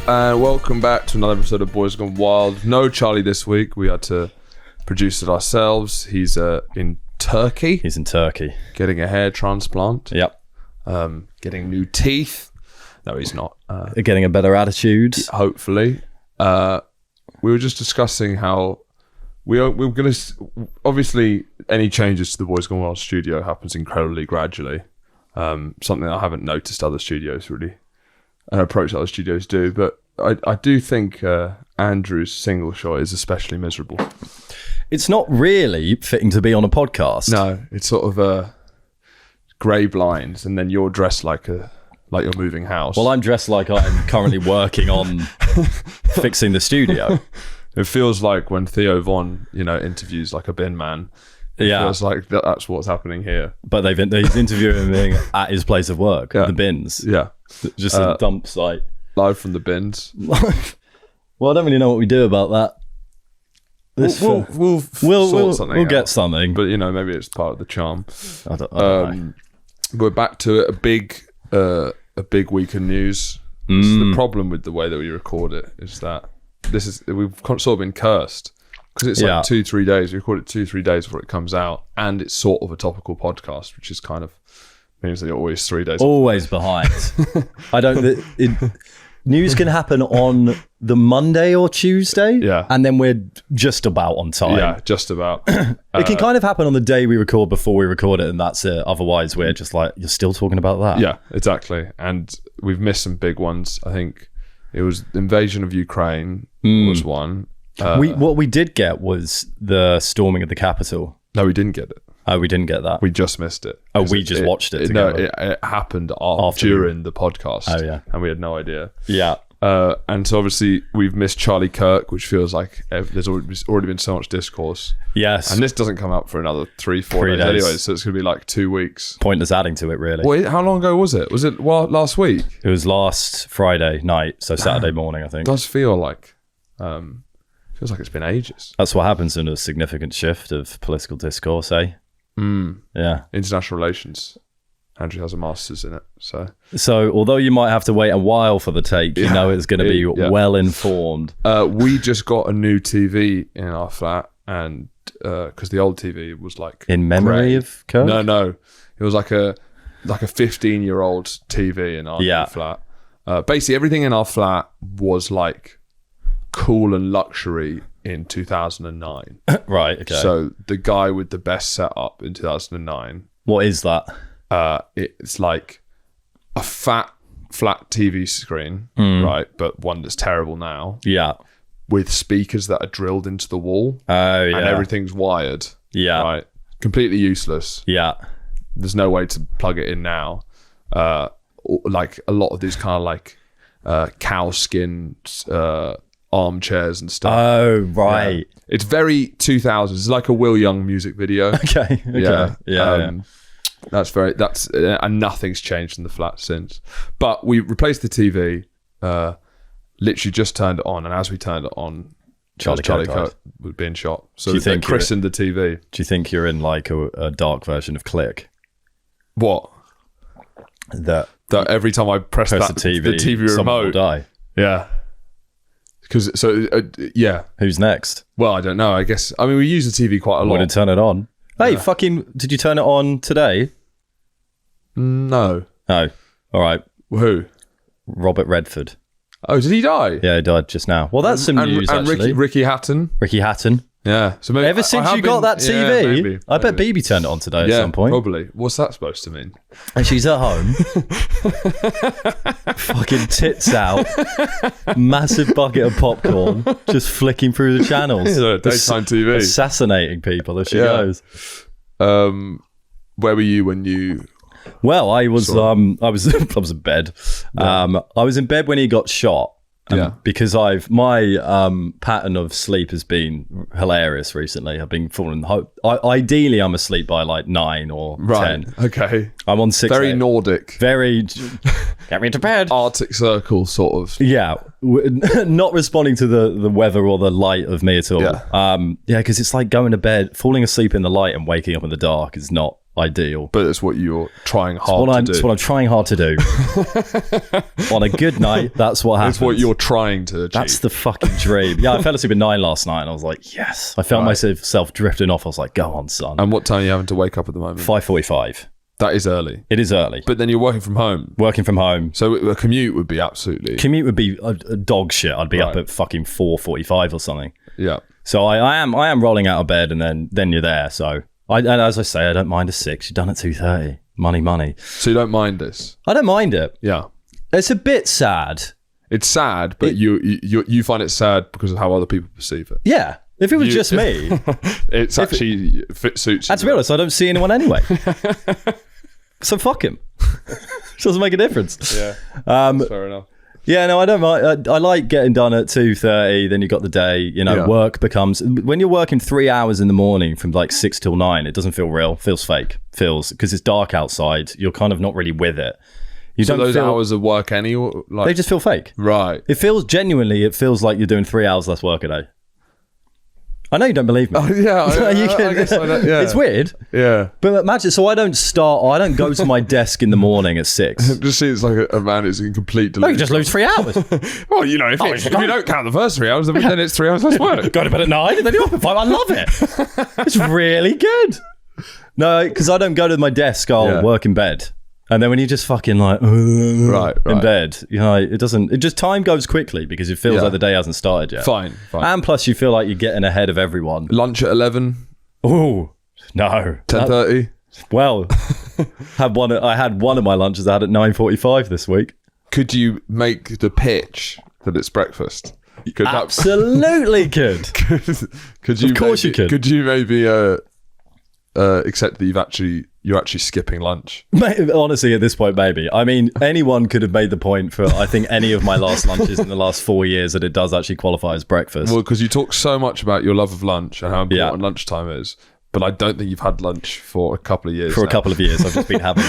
and welcome back to another episode of Boys Gone Wild. No Charlie this week. We had to produce it ourselves. He's in Turkey. He's in Turkey. Getting a hair transplant. Yep. Getting new teeth. No, he's not. Getting a better attitude. Hopefully. We were just discussing how we're going to... Obviously, any changes to the Boys Gone Wild studio happens incredibly gradually. Something I haven't noticed other studios really... an approach that other studios do, but I do think Andrew's single shot is especially miserable. It's not really fitting to be on a podcast. No, it's sort of grey blinds, and then you're dressed like you're moving house. Well, I'm dressed like I'm currently working on fixing the studio. It feels like when Theo Von, interviews like a bin man. It feels like that's what's happening here. But he's interviewing me at his place of work, the bins. Yeah. Just a dump site. Live from the bins. Well, I don't really know what we do about that. We'll sort something We'll out. Get something. But, maybe it's part of the charm. I don't know. We're back to it. A big week of news. The problem with the way that we record it is that we've sort of been cursed. Because it's like 2-3 days. We record it 2-3 days before it comes out. And it's sort of a topical podcast, which is kind of means that you're always 3 days. Always behind. News can happen on the Monday or Tuesday. Yeah. And then we're just about on time. Yeah, just about. It can kind of happen on the day we record before we record it, and that's it. Otherwise, we're just like, you're still talking about that. Yeah, exactly. And we've missed some big ones. I think it was the invasion of Ukraine was one. What we did get was the storming of the Capitol. No, we didn't get it. Oh, we didn't get that. We just missed it. Oh, we just watched it together. No, it happened during the podcast. Oh, yeah. And we had no idea. Yeah. And so obviously we've missed Charlie Kirk, which feels like there's already been so much discourse. Yes. And this doesn't come out for another 3-4 days anyway, so it's going to be like 2 weeks. Pointless adding to it, really. Wait, how long ago was it? Was it last week? It was last Friday night, so Saturday morning, I think. It does feel like... feels like it's been ages. That's what happens in a significant shift of political discourse, eh? Yeah. International relations. Andrew has a master's in it. So although you might have to wait a while for the take, you know it's going to be well informed. We just got a new TV in our flat, and because the old TV was like in memory of Kirk? No. It was like a 15-year-old TV in our new flat. Basically everything in our flat was like cool and luxury in 2009. Right, okay. So the guy with the best setup in 2009. What is that? It's like a flat TV screen, right? But one that's terrible now. Yeah. With speakers that are drilled into the wall. Oh, yeah. And everything's wired. Yeah. Right. Completely useless. Yeah. There's no way to plug it in now. Like a lot of these kind of like cow skin armchairs and stuff. Oh, right. Yeah. It's very 2000s. It's like a Will Young music video. Okay. Yeah. And nothing's changed in the flat since. But we replaced the TV, literally just turned it on, and as we turned it on, Charlie Kirk was being shot. So they christened the TV. Do you think you're in like a dark version of Click? What? That every time I press the TV remote, will die. Yeah. Who's next? Well, I don't know. I guess. I mean, we use the TV quite a lot. Want to turn it on? Hey, did you turn it on today? No. Oh, all right. Who? Robert Redford. Oh, did he die? Yeah, he died just now. Well, that's some news, actually. And Ricky Hatton. Ricky Hatton. Yeah. So maybe, ever since you got that TV, I bet BB turned it on today at some point. Probably. What's that supposed to mean? And she's at home. Fucking tits out. Massive bucket of popcorn. Just flicking through the channels. Daytime TV. Assassinating people as she goes. Where were you when you... Well, I was in bed. I was in bed when he got shot. Because my pattern of sleep has been hilarious recently. I've been falling. Ideally, I'm asleep by like 9 or 10. Okay. I'm on 6. Very Nordic. Very. Get me to bed. Arctic Circle sort of. Yeah, not responding to the weather or the light of me at all. Yeah. Because it's like going to bed, falling asleep in the light and waking up in the dark is not ideal. But it's what you're trying hard to do. It's what I'm trying hard to do. On a good night, that's what happens. It's what you're trying to achieve. That's the fucking dream. Yeah, I fell asleep at 9 last night and I was like, yes. I felt myself drifting off. I was like, go on, son. And what time are you having to wake up at the moment? 5:45. That is early. It is early. But then you're working from home. Working from home. So a commute would be absolutely... Commute would be a dog shit. I'd be up at fucking 4:45 or something. Yeah. So I am rolling out of bed and then you're there. So and as I say, I don't mind a 6. You're done at 2:30. Money. So you don't mind this? I don't mind it. Yeah. It's a bit sad. It's sad, but you find it sad because of how other people perceive it. Yeah. If it was just me, it's actually suits you. To be honest, I don't see anyone anyway. So fuck him. It doesn't make a difference. Yeah. Fair enough. Yeah, no, I don't mind. I like getting done at 2:30. Then you got the day. You know, work becomes when you're working 3 hours in the morning from like 6 till 9. It doesn't feel real. Feels fake. Feels because it's dark outside. You're kind of not really with it. You so don't those feel, hours of work like they just feel fake. Right. It feels genuinely. It feels like you're doing 3 hours less work a day. I know you don't believe me. Oh, yeah, I guess I don't, yeah. It's weird. Yeah. But imagine, so I don't go to my desk in the morning at 6. It just seems like a man who's in complete delusion. No, you just lose 3 hours. Well, you know, if you don't count the first 3 hours, then it's 3 hours less work. Go to bed at 9 and then you're up at 5. I love it. It's really good. No, because I don't go to my desk, I'll work in bed. And then when you just fucking like right. in bed, you know, it just time goes quickly because it feels like the day hasn't started yet. Fine. And plus you feel like you're getting ahead of everyone. Lunch at 11. Oh, no. 10:30. Well, I had one of my lunches I had at 9:45 this week. Could you make the pitch that it's breakfast? Absolutely could. Could you? Of course you could. Could you maybe accept that you're actually skipping lunch? Honestly, at this point, maybe. I mean, anyone could have made the point for, I think, any of my last lunches in the last 4 years that it does actually qualify as breakfast. Well, because you talk so much about your love of lunch and how important lunchtime is, but I don't think you've had lunch for a couple of years. A couple of years, I've just been having.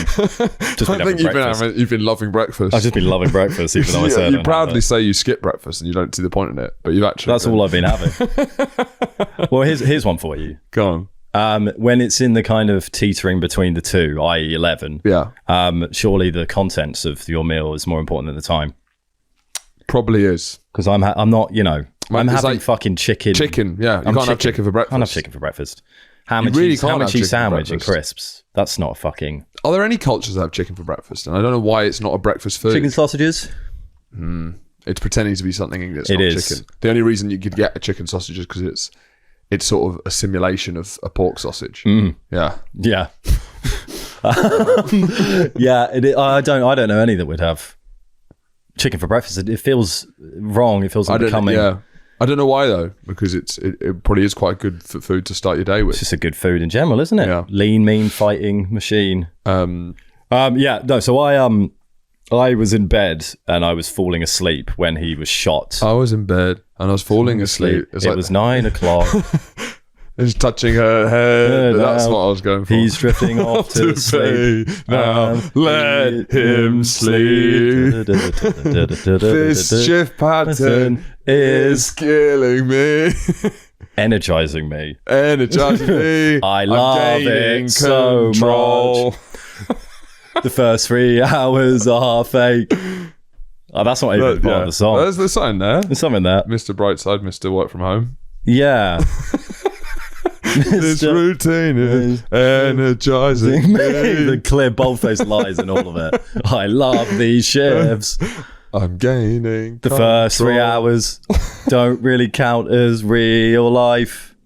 You've been loving breakfast. I've just been loving breakfast, even though I said you proudly say you skip breakfast and you don't see the point in it, but you've actually. That's all I've been having. Well, here's one for you. Go on. When it's in the kind of teetering between the two, i.e. 11, surely the contents of your meal is more important than the time. Probably is. Because I'm not, I'm having like fucking chicken. Chicken, yeah. You can't have chicken for breakfast. I can't have chicken for breakfast. Ham and cheese sandwich and crisps. That's not a fucking... Are there any cultures that have chicken for breakfast? And I don't know why it's not a breakfast food. Chicken sausages? It's pretending to be something that's not chicken. The only reason you could get a chicken sausage is because it's sort of a simulation of a pork sausage. Yeah. Yeah. I don't know any that would have chicken for breakfast. It feels wrong. It feels unbecoming. Yeah. I don't know why though, because it probably is quite good for food to start your day with. It's just a good food in general, isn't it? Yeah. Lean, mean, fighting machine. So I was in bed and I was falling asleep when he was shot. I was in bed and I was falling asleep. It was 9 o'clock. He's touching her head. That's what I was going for. He's drifting off to sleep. Now let him sleep. This shift pattern is killing me. Energizing me. I love it so much. The first 3 hours are fake. Oh, that's not even part of the song. There's something there. There's something there. Mr. Brightside, Mr. Work From Home. Yeah. This routine is energizing me. The clear, bold-faced lies in all of it. I love these shifts. I'm gaining the first 3 hours don't really count as real life.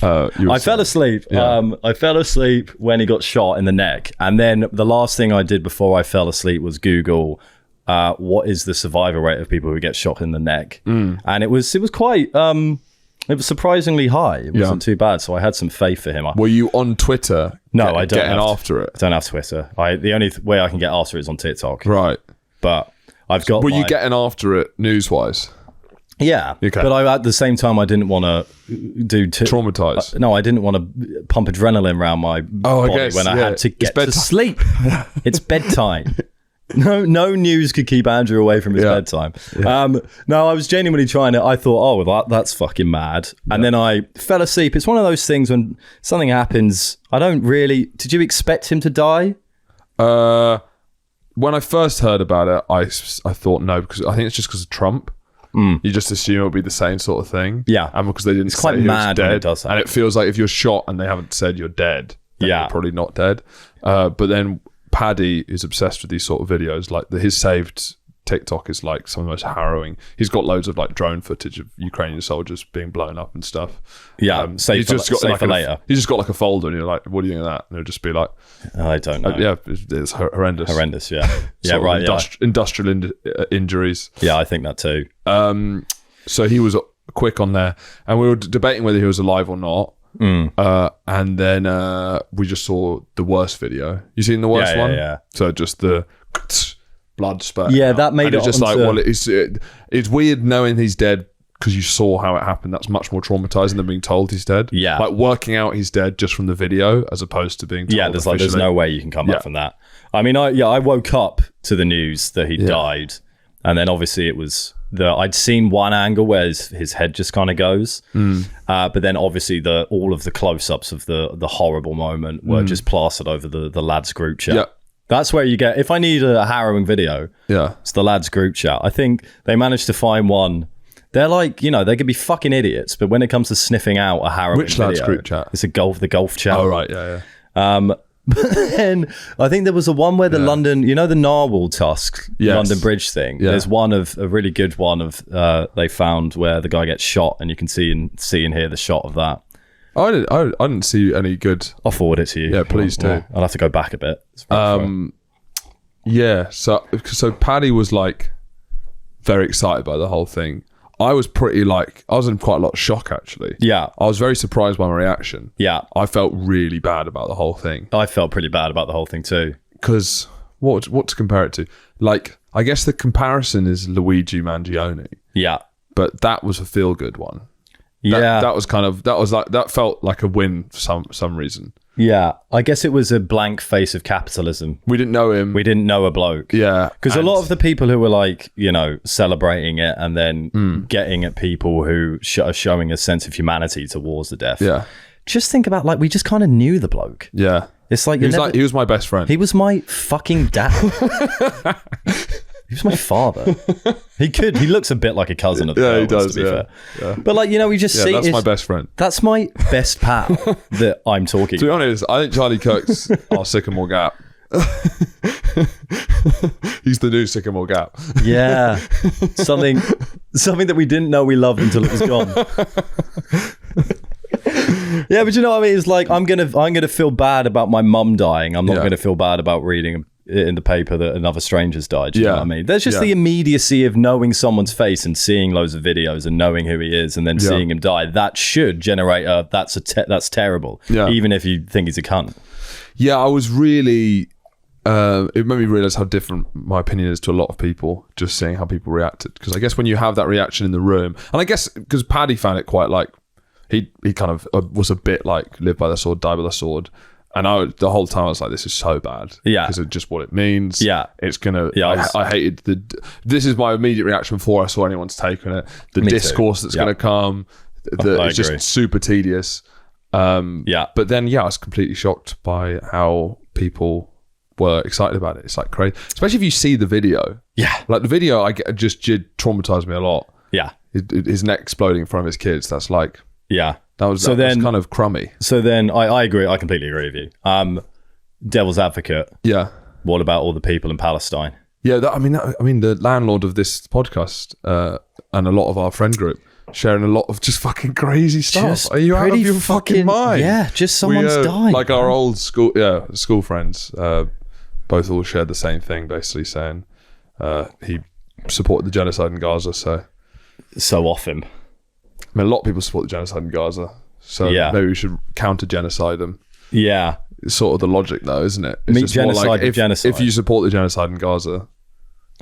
I fell asleep. I fell asleep when he got shot in the neck, and then the last thing I did before I fell asleep was Google what is the survival rate of people who get shot in the neck, and it was quite. It was surprisingly high. It wasn't too bad, so I had some faith for him. Were you on Twitter? No, I don't. Getting after it. I don't have Twitter. The only way I can get after it is on TikTok. Right, but I've got. Were you getting after it news-wise? Yeah, okay. But at the same time, I didn't want to do... Traumatise. No, I didn't want to pump adrenaline around my body when I had to get to sleep. It's bedtime. No news could keep Andrew away from his bedtime. No, I was genuinely trying to. I thought, oh, well, that's fucking mad. And then I fell asleep. It's one of those things when something happens. I don't really. Did you expect him to die? When I first heard about it, I thought no, because I think it's just because of Trump. You just assume it'll be the same sort of thing. Yeah, and because they didn't say quite he mad was dead, when it does happen. And it feels like if you're shot and they haven't said you're dead, then you're probably not dead. But then Paddy is obsessed with these sort of videos. Like his saved TikTok is like some of the most harrowing. He's got loads of like drone footage of Ukrainian soldiers being blown up and stuff. Yeah, he's just got later. He's just got like a folder, and you're like, "What do you think of that?" And it'll just be like, "I don't know." Yeah, it's horrendous. Horrendous. Yeah, yeah, right. Industrial injuries. Yeah, I think that too. So he was quick on there, and we were debating whether he was alive or not. And then we just saw the worst video. You seen the worst one? Yeah. So just the blood spurt. Yeah, that made it just like, well, it's weird knowing he's dead because you saw how it happened. That's much more traumatizing than being told he's dead. Yeah, like working out he's dead just from the video as opposed to being told. Yeah, there's no way you can come back from that. I mean, I woke up to the news that he died, and then obviously it was I'd seen one angle where his head just kind of goes, but then obviously all of the close-ups of the horrible moment were just plastered over the lads group chat. Yeah. That's where you get, if I need a harrowing video, it's the lads group chat. I think they managed to find one. They're like, they could be fucking idiots, but when it comes to sniffing out a harrowing video, lads group chat? It's the golf chat. Oh, right, yeah. But then I think there was a one where the London, the narwhal tusk, London Bridge thing. Yeah. There's one of a really good one of they found where the guy gets shot, and you can see and hear the shot of that. I didn't see any good. I'll forward it to you. Yeah, please do. I'll have to go back a bit. Yeah. So Paddy was like very excited by the whole thing. I was in quite a lot of shock actually. Yeah. I was very surprised by my reaction. Yeah. I felt really bad about the whole thing. I felt pretty bad about the whole thing too. Because what to compare it to? Like, I guess the comparison is Luigi Mangione. Yeah. But that was a feel good one. That felt like a win for some reason. Yeah, I guess it was a blank face of capitalism. We didn't know him. We didn't know a bloke. Yeah. Because a lot of the people who were like, celebrating it and then getting at people who are showing a sense of humanity towards the death. Yeah. Just think about we just kind of knew the bloke. Yeah. It's like he was my best friend. He was my fucking dad. He was my father. He looks a bit like a cousin of the he does, to be fair. Yeah. But we just see that's my best friend. That's my best pal that I'm talking. To be honest, I think Charlie Kirk's our Sycamore Gap. He's the new Sycamore Gap. Yeah. Something that we didn't know we loved until it was gone. Yeah, but you know what I mean? It's like I'm gonna feel bad about my mum dying. I'm not gonna feel bad about reading in the paper that another stranger's died. You know what I mean? There's just the immediacy of knowing someone's face and seeing loads of videos and knowing who he is and then seeing him die. That should generate that's terrible. Yeah. Even if you think he's a cunt. Yeah, I was really it made me realize how different my opinion is to a lot of people, just seeing how people reacted. Because I guess when you have that reaction in the room, and I guess because Paddy found it quite like he kind of was a bit like live by the sword, die by the sword. And the whole time I was like, this is so bad. Yeah. Because of just what it means. Yeah. It's going to... Yeah, I hated this is my immediate reaction before I saw anyone's take on it. The discourse that's going to come. It's just super tedious. But then, I was completely shocked by how people were excited about it. It's like crazy. Especially if you see the video. Yeah. Like the video, just traumatized me a lot. Yeah. His neck exploding in front of his kids. That's like... Yeah. That was kind of crummy. So then I agree. I completely agree with you. Devil's advocate. Yeah. What about all the people in Palestine? Yeah. I mean, the landlord of this podcast and a lot of our friend group sharing a lot of just fucking crazy stuff. Are you out of your fucking mind? Yeah. Just someone's died. Like our old school friends, both all shared the same thing, basically saying he supported the genocide in Gaza. So off him. I mean, a lot of people support the genocide in Gaza, so maybe we should counter-genocide them. Yeah. It's sort of the logic, though, isn't it? It's just genocide more like genocide. If you support the genocide in Gaza,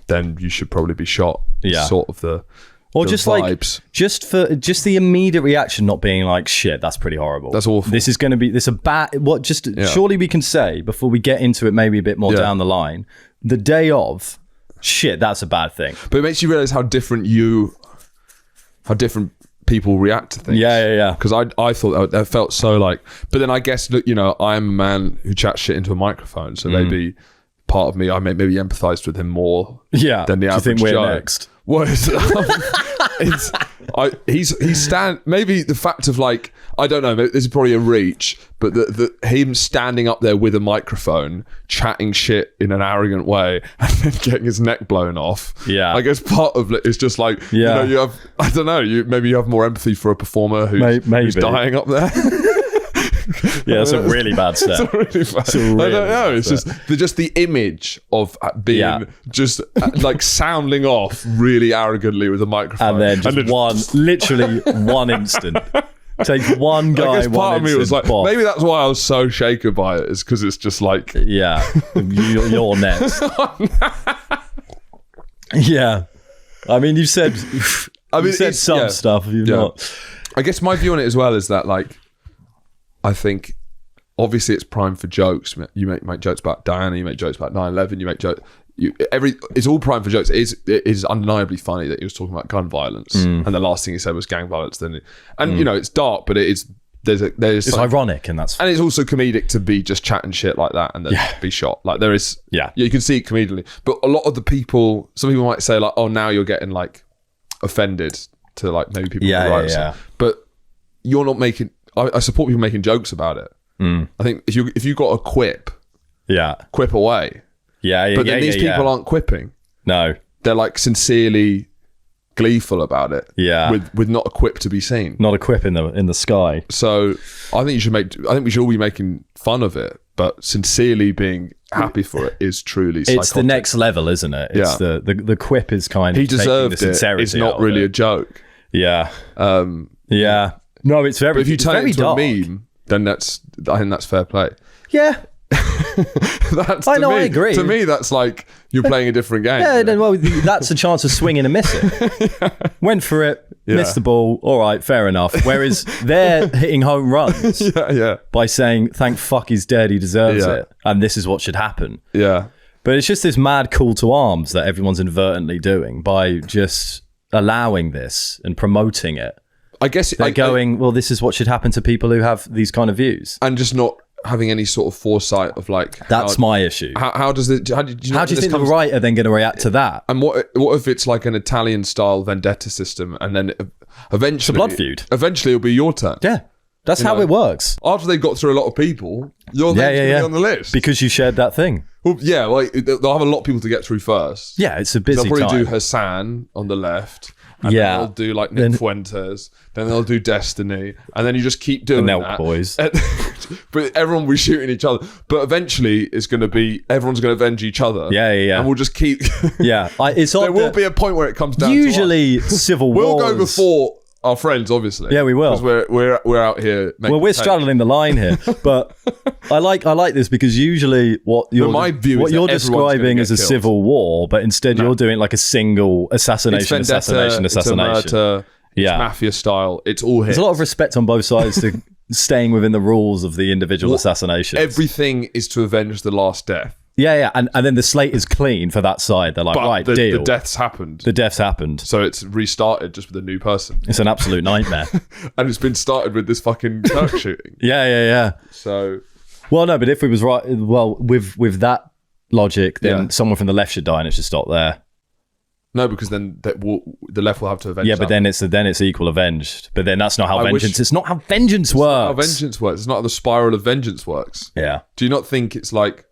then you should probably be shot. Yeah. Sort of the Or the just vibes. like, just the immediate reaction not being like, shit, that's pretty horrible. That's awful. This is going to be, this a bad, surely we can say, before we get into it maybe a bit more down the line, the day of, shit, that's a bad thing. But it makes you realize how different people react to things. Yeah. Because I thought that felt so like, but then I guess, I'm a man who chats shit into a microphone, so maybe part of me, I maybe empathised with him more than the average Do you think we're Joe. next? What is maybe the fact of like, I don't know, this is probably a reach, but him standing up there with a microphone, chatting shit in an arrogant way, and then getting his neck blown off. Yeah. I guess part of it is just like, you have, I don't know, maybe you have more empathy for a performer who's dying up there. Yeah, that's a really bad step. I don't know. It's just the image of being just like sounding off really arrogantly with a microphone, and then literally one instant. Take one guy. I guess part of me was like, boff. maybe that's why I was so shaken by it, is because it's just like, you're next. Yeah, I mean, you said, some stuff. You've not. I guess my view on it as well is that, like, I think obviously it's prime for jokes. You make jokes about Diana, you make jokes about 9/11, you make jokes. It's all prime for jokes. It is undeniably funny that he was talking about gun violence, and the last thing he said was gang violence. It's dark, but it's ironic, and it's also comedic to be just chatting shit like that and then be shot. Like there is, you can see it comedically. But a lot of the people, some people might say like, oh, now you're getting like offended to like maybe people but you're not making. I support people making jokes about it. I think if you got a quip away. But then these people aren't quipping. No. They're like sincerely gleeful about it. Yeah. With not a quip to be seen. Not a quip in the sky. So I think we should all be making fun of it, but sincerely being happy for it is truly psychotic. It's the next level, isn't it? It's the quip is kind of he deserved taking the sincerity. It's not really a joke. Yeah. No, it's very. But if you turn it into dark. a meme, then I think that's fair play. Yeah. I agree. To me, that's like you're playing a different game. Yeah, that's a chance of swinging and missing. Went for it, missed the ball. All right, fair enough. Whereas they're hitting home runs by saying, thank fuck he's dead, he deserves it. And this is what should happen. Yeah. But it's just this mad call to arms that everyone's inadvertently doing by just allowing this and promoting it. I guess they're going, well, this is what should happen to people who have these kind of views. And just not having any sort of foresight of like... That's my issue. How do you think the right are then going to react to that? And what if it's like an Italian-style vendetta system and then eventually... It's a blood feud. Eventually it'll be your turn. Yeah. That's how it works. After they've got through a lot of people, you're then going to be on the list. Because you shared that thing. Well, yeah, well, they'll have a lot of people to get through first. Yeah, it's a busy time. They'll probably do Hassan on the left. And then they'll do like Nick Fuentes. Then they'll do Destiny. And then you just keep doing the that. Boys. But everyone will be shooting each other. But eventually it's going to be, everyone's going to avenge each other. Yeah. And we'll just keep... there will be a point where it comes down usually to civil wars. We'll go before our friends, obviously. Yeah, we will. Because we're out here making we're straddling the line here. But I like this because usually what you're describing is a civil war, but instead you're doing like a single assassination. It's a murder, it's mafia style. It's all here. There's a lot of respect on both sides to staying within the rules of the individual assassinations. Everything is to avenge the last death. Yeah, and then the slate is clean for that side. They're like, right, deal. The death's happened. The death's happened. So it's restarted just with a new person. It's an absolute nightmare. And it's been started with this fucking Kirk shooting. Yeah. So... Well, no, but if we was right... Well, with that logic, then someone from the left should die and it should stop there. No, because then the left will have to avenge. Yeah, but then it's equal avenged. But then that's not how vengeance... It's not how vengeance works. Not how vengeance works. It's not how the spiral of vengeance works. Yeah. Do you not think it's like...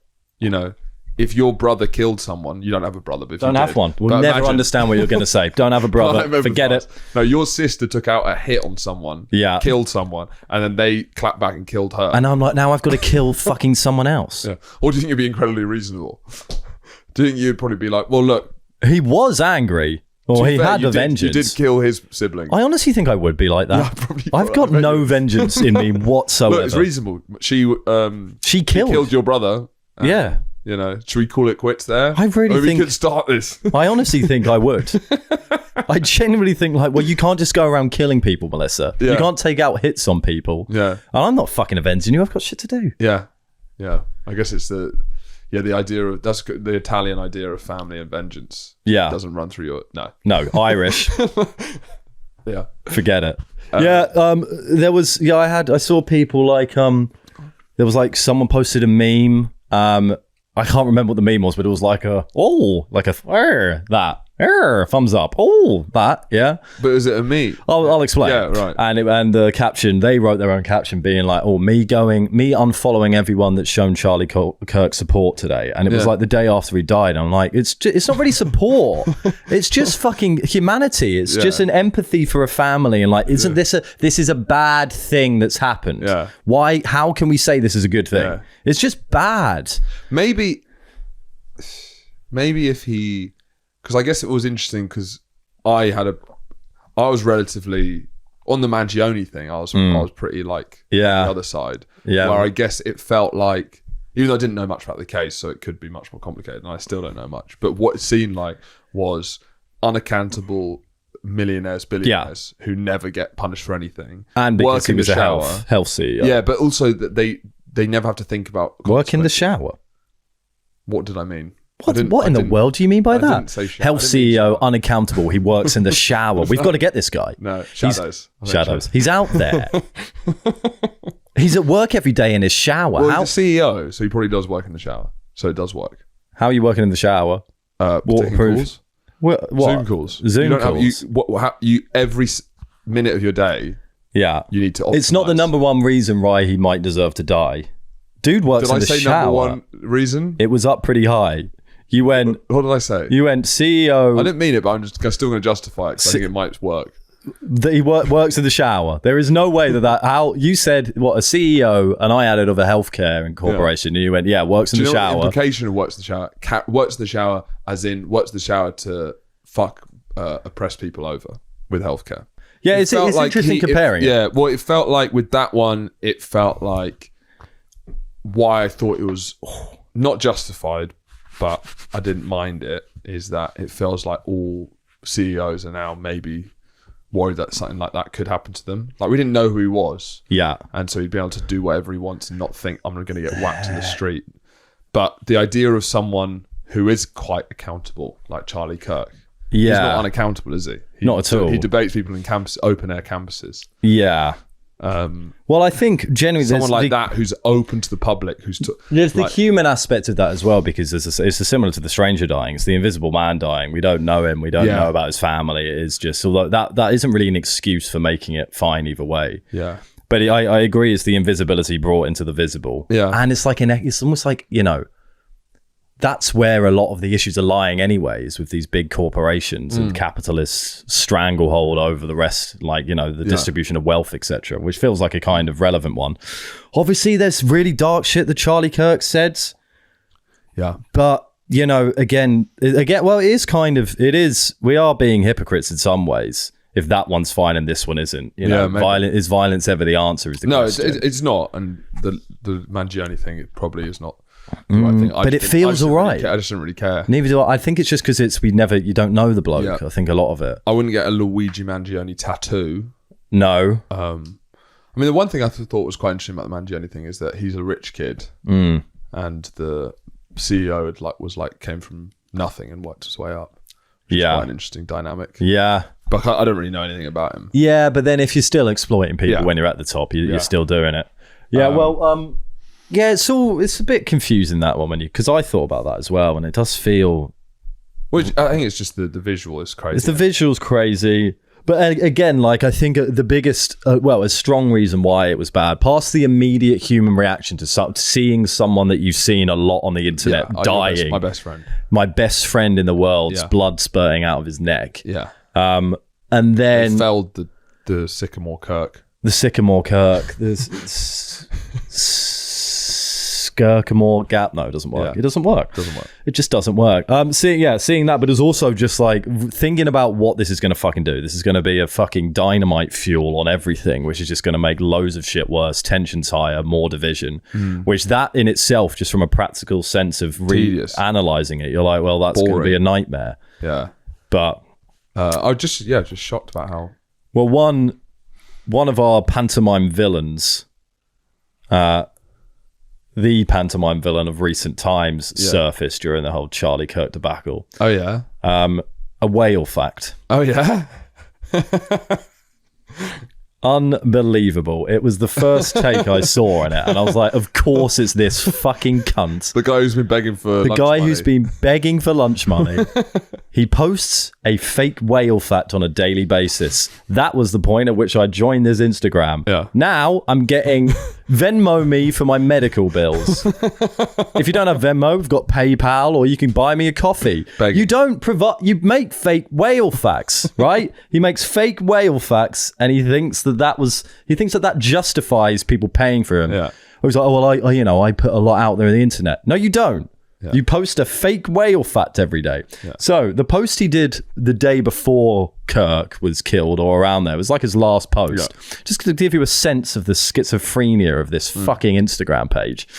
if your brother killed someone, you don't have a brother. But don't have one. We'll never understand what you're going to say. Don't have a brother. Forget it. No, your sister took out a hit on someone. Yeah. Killed someone. And then they clapped back and killed her. And I'm like, now I've got to kill fucking someone else. Yeah. Or do you think you'd be incredibly reasonable? Do you think you'd probably be like, well, look. He was angry. Or he had a vengeance. You did kill his sibling. I honestly think I would be like that. Yeah, I've got no vengeance in me whatsoever. Look, it's reasonable. She killed your brother. Yeah. You know, should we call it quits there? I really Maybe think we could start this. I honestly think I would. I genuinely think like, well, you can't just go around killing people, Melissa. Yeah. You can't take out hits on people. Yeah. And I'm not fucking avenging you. I've got shit to do. Yeah. I guess it's the idea of that's the Italian idea of family and vengeance. Yeah. Doesn't run through your No, Irish. Yeah. Forget it. There was I saw people like there was like someone posted a meme. I can't remember what the meme was, but it was like that thumbs up, that, yeah. But is it a me? I'll explain. Yeah, right. And the caption, they wrote their own caption being like, me unfollowing everyone that's shown Charlie Kirk support today, and it was like the day after he died. I'm like, it's not really support. It's just fucking humanity. It's just an empathy for a family, and like, isn't this is a bad thing that's happened? Yeah. Why? How can we say this is a good thing? Yeah. It's just bad. Maybe if he, because I guess it was interesting because I was relatively on the Mangione thing. I was pretty like the other side. Yeah. Where I guess it felt like, even though I didn't know much about the case, so it could be much more complicated, and I still don't know much. But what it seemed like was unaccountable millionaires, billionaires who never get punished for anything, and because he was a health CEO. Yeah, but also that they never have to think about work in the shower. What did I mean? What in the world do you mean by that? Didn't say health CEO, unaccountable. He works in the shower. We've got to get this guy. No, shadows. He's out there. He's at work every day in his shower. Well, he's the CEO, so he probably does work in the shower. So it does work. How are you working in the shower? Waterproof. Calls. What? Zoom calls. Zoom calls. Every minute of your day. Yeah. You need to optimize. It's not the number one reason why he might deserve to die. Dude works in the shower. Did I say number one reason? It was up pretty high. You went... What did I say? You went CEO... I didn't mean it, but I'm still going to justify it because I think it might work. That he works in the shower. There is no way how... You said, a CEO, and I added of a healthcare and corporation, and you went, works in the shower. What the implication of works in the shower? Works in the shower as in works in the shower to fuck oppressed people over with healthcare. Yeah, it's like interesting comparing. It felt like with that one, it felt like why I thought it was not justified, but I didn't mind it, is that it feels like all CEOs are now maybe worried that something like that could happen to them. Like, we didn't know who he was. Yeah. And so he'd be able to do whatever he wants and not think, I'm going to get whacked in the street. But the idea of someone who is quite accountable, like Charlie Kirk, he's not unaccountable, is he? Not at all. He debates people in open air campuses. Yeah. Well, I think generally someone like that who's open to the public, there's the human aspect of that as well, because it's similar to the stranger dying. It's the invisible man dying. We don't know him. We don't know about his family. It is just, although that isn't really an excuse for making it fine either way. Yeah. But I agree, it's the invisibility brought into the visible. Yeah. And it's like it's almost like, that's where a lot of the issues are lying anyways, with these big corporations and capitalists' stranglehold over the rest, like, the distribution of wealth, etc., which feels like a kind of relevant one. Obviously, there's really dark shit that Charlie Kirk said. Yeah. But, again, well, it is, we are being hypocrites in some ways, if that one's fine and this one isn't. Is violence ever the answer? Is the question. It's not. And the Mangione thing, it probably is not. But it feels all right. I just don't really care. Neither do I. I think it's just because you don't know the bloke. Yeah. I think a lot of it. I wouldn't get a Luigi Mangione tattoo. No. I mean, the one thing I thought was quite interesting about the Mangione thing is that he's a rich kid, and the CEO came from nothing and worked his way up. Yeah, quite an interesting dynamic. Yeah, but I don't really know anything about him. Yeah, but then if you're still exploiting people when you're at the top, you're still doing it. Yeah. Yeah, it's a bit confusing, that one, because I thought about that as well, and it does feel... Well, I think it's just the visual is crazy. It's the visual's crazy. But again, I think the biggest, a strong reason why it was bad, past the immediate human reaction to seeing someone that you've seen a lot on the internet dying. My best friend. My best friend in the world's blood spurting out of his neck. Yeah. And then... He felled the Sycamore Kirk. The Sycamore Kirk. Skirkamore Gap. No, it doesn't work. Yeah. It doesn't work. Doesn't work. It just doesn't work. Seeing that, but it's also just like thinking about what this is going to fucking do. This is going to be a fucking dynamite fuel on everything, which is just going to make loads of shit worse, tensions higher, more division, which that in itself, just from a practical sense of analyzing it, you're like, well, that's going to be a nightmare. Yeah. But I was just shocked about how... Well, one of our pantomime villains, the pantomime villain of recent times, surfaced during the whole Charlie Kirk debacle. Oh, yeah? A whale fact. Oh, yeah? Unbelievable. It was the first take I saw on it, and I was like, of course it's this fucking cunt. The guy who's been begging for lunch money. He posts a fake whale fact on a daily basis. That was the point at which I joined his Instagram. Yeah. Now I'm getting Venmo me for my medical bills. If you don't have Venmo, we've got PayPal, or you can buy me a coffee. Begging. You don't provide. You make fake whale facts, right? He makes fake whale facts, and he thinks that justifies people paying for him. Yeah. He's like, oh well, I put a lot out there on the internet. No, you don't. Yeah. You post a fake whale fact every day. Yeah. So the post he did the day before Kirk was killed or around there was like his last post. Yeah. Just to give you a sense of the schizophrenia of this fucking Instagram page.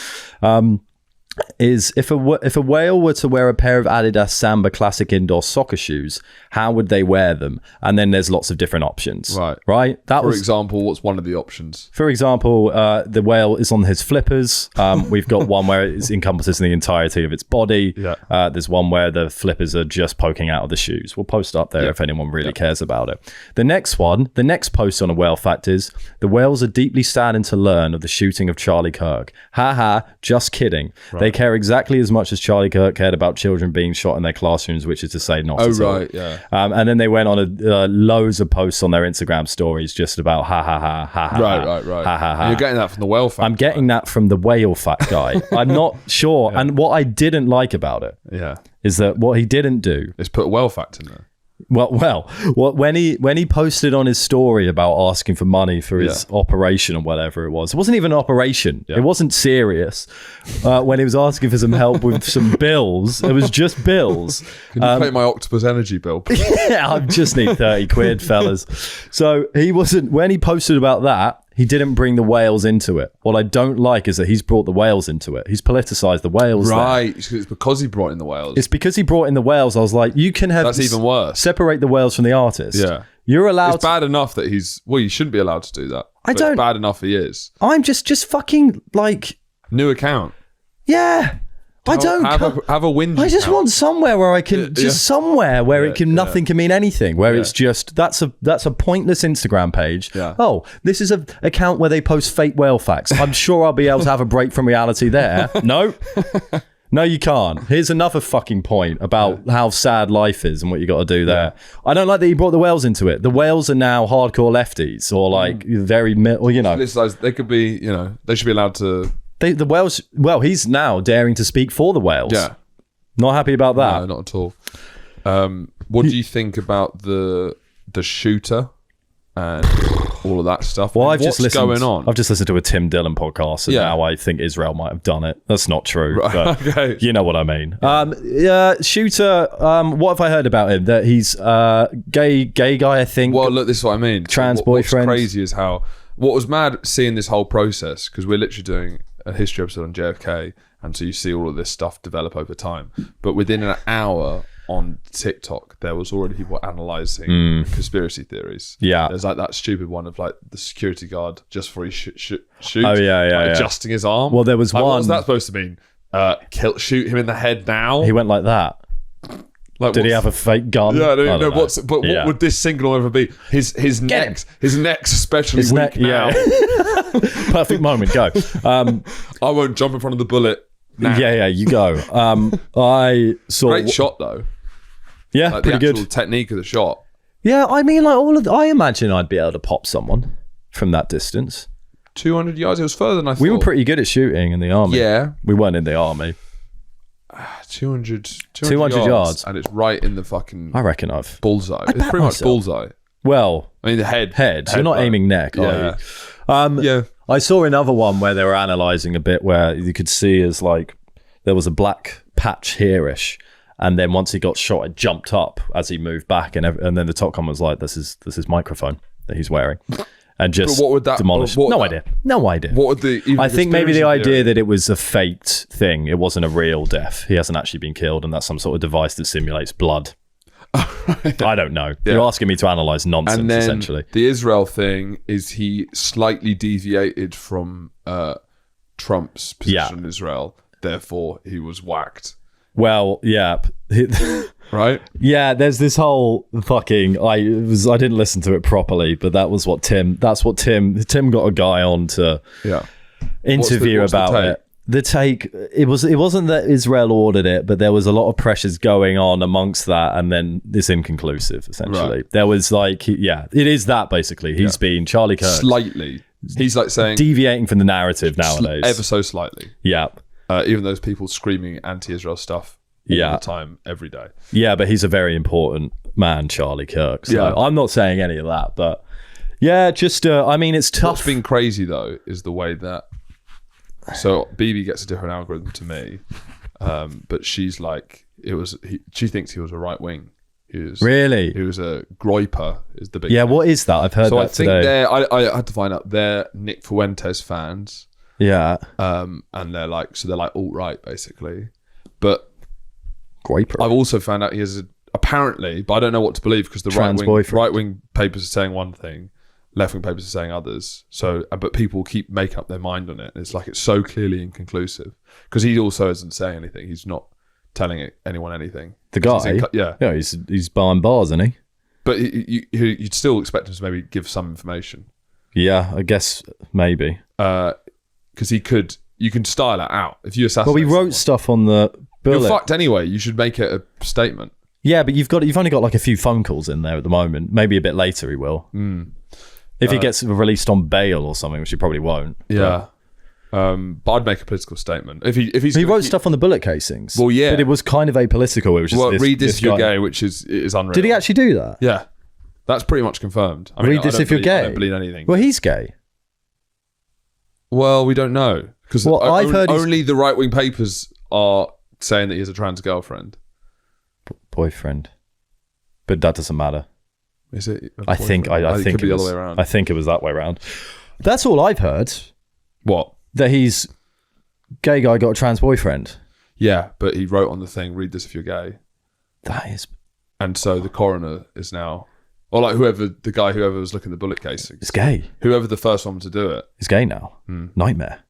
Is if a whale were to wear a pair of Adidas Samba Classic indoor soccer shoes, how would they wear them? And then there's lots of different options. Right. For example, what's one of the options? For example, the whale is on his flippers. We've got one where it encompasses the entirety of its body. Yeah. There's one where the flippers are just poking out of the shoes. We'll post it up there if anyone really cares about it. The next post on a whale fact is, the whales are deeply saddened to learn of the shooting of Charlie Kirk. Haha, just kidding. Right. They care exactly as much as Charlie Kirk cared about children being shot in their classrooms, which is to say not at all. Yeah. And then they went on loads of posts on their Instagram stories just about ha ha ha ha ha. Right. Ha ha ha. You're getting that from the whale fact. I'm getting that from the whale fact guy. I'm not sure. Yeah. And what I didn't like about it is that what he didn't do is put a whale fact in there. Well, when he posted on his story about asking for money for his operation or whatever it wasn't even an operation. Yeah. It wasn't serious. When he was asking for some help with some bills, it was just bills. Can you pay my Octopus Energy bill, please? Yeah, I just need 30 quid, fellas. So when he posted about that, he didn't bring the whales into it. What I don't like is that he's brought the whales into it. He's politicized the whales. Right. It's because he brought in the whales. It's because he brought in the whales. I was like, you can have... That's even worse. Separate the whales from the artist. Yeah. You're allowed... It's bad enough that he's... Well, you shouldn't be allowed to do that. It's bad enough he is. I'm just fucking like... New account. Yeah. I don't have a whinge. I just want somewhere where I can nothing can mean anything. Where it's just that's a pointless Instagram page. Yeah. Oh, this is an account where they post fake whale facts. I'm sure I'll be able to have a break from reality there. No, you can't. Here's another fucking point about how sad life is and what you got to do there. Yeah. I don't like that he brought the whales into it. The whales are now hardcore lefties or like very, or they could be, they should be allowed to. The whales. Well, he's now daring to speak for the whales. Yeah, not happy about that. No, not at all. What do you think about the shooter and all of that stuff? Well, what's going on? I've just listened to a Tim Dillon podcast, and now I think Israel might have done it. That's not true, but okay. You know what I mean. Shooter. What have I heard about him? That he's gay guy. I think. Well, look, this is what I mean. Trans boyfriend. What's crazy is how. What was mad seeing this whole process, because we're literally doing a history episode on JFK, and so you see all of this stuff develop over time. But within an hour on TikTok, there was already people analysing conspiracy theories. Yeah. There's like that stupid one of like the security guard just before he shoots. Oh, yeah. Adjusting his arm. Well, there was one. What was that supposed to mean? Shoot him in the head now? He went like that. Like, did he have a fake gun? Yeah, no. What would this signal ever be? His neck's especially weak now. Perfect moment. Go. I won't jump in front of the bullet now. Yeah, you go. I saw great shot though. Yeah, like pretty the actual good technique of the shot. Yeah, I mean, like I imagine I'd be able to pop someone from that distance. 200 yards. It was further than I thought. We were pretty good at shooting in the army. Yeah, we weren't in the army. 200 yards, and it's right in the fucking. I reckon I've bullseye. It's pretty much bullseye. Well, I mean the head. You're not aiming neck, are you? Yeah. I saw another one where they were analysing a bit where you could see as like there was a black patch here-ish, and then once he got shot, it jumped up as he moved back, and then the top comment was like, "This is his microphone that he's wearing," and just But what would that demolished. what would No that- idea. No idea. What would the? I think maybe the conspiracy idea theory- that it was a faked thing. It wasn't a real death. He hasn't actually been killed, and that's some sort of device that simulates blood. I don't know. Yeah. You're asking me to analyse nonsense, And then essentially. the Israel thing is he slightly deviated from Trump's position in Israel. Therefore, he was whacked. Well, yeah. Right? Yeah, there's this whole fucking I didn't listen to it properly, but that's what Tim got a guy on to Yeah. interview What's the about take? it. The take it wasn't that Israel ordered it, but there was a lot of pressures going on amongst that, and then it's inconclusive essentially. Right. There was like it is that basically. He's been Charlie Kirk Slightly. He's like saying deviating from the narrative nowadays. ever so slightly. Yeah. Even those people screaming anti-Israel stuff all the time, every day. Yeah, but he's a very important man, Charlie Kirk. So Yeah. I'm not saying any of that, but yeah, just I mean, it's tough. What's been crazy though is the way that. So BB gets a different algorithm to me, but she's like, she thinks he was a right wing. He was a groiper. Is the big thing. What is that? I've heard So that I think today. I had to find out they're Nick Fuentes fans. Yeah, And they're like alt-right basically. But groiper. I've also found out he has apparently, but I don't know what to believe because the Trans right boyfriend. wing papers are saying one thing, left wing papers are saying others. So, but people keep making up their mind on it. And it's like it's so clearly inconclusive because he also isn't saying anything. He's not telling anyone anything. The guy, yeah, he's buying bars, isn't he? But you'd still expect him to maybe give some information. Yeah, I guess maybe. Because you can style it out if you assassinate. Well, we wrote someone. stuff on the bullet. You're fucked anyway. You should make it a statement. Yeah, but you've only got like a few phone calls in there at the moment. Maybe a bit later he will. If he gets released on bail or something, which he probably won't. Yeah. But I'd make a political statement. If he wrote stuff on the bullet casings. Well, yeah. But it was kind of apolitical. It was just read this if you're guy. gay, which is unreal. Did he actually do that? Yeah. That's pretty much confirmed. I mean, Read this if you're gay. I don't believe anything. Well, he's gay. Well, we don't know. Because I've heard only the right-wing papers are saying that he has a trans girlfriend. Boyfriend. But that doesn't matter. Is it? I think it could be the other way around. I think it was that way around. That's all I've heard. What? That he's gay guy got a trans boyfriend. Yeah, but he wrote on the thing, read this if you're gay. That is... And so the coroner is now... Or like whoever was looking at the bullet casings. He's gay. Whoever the first one to do it. He's gay now. Nightmare.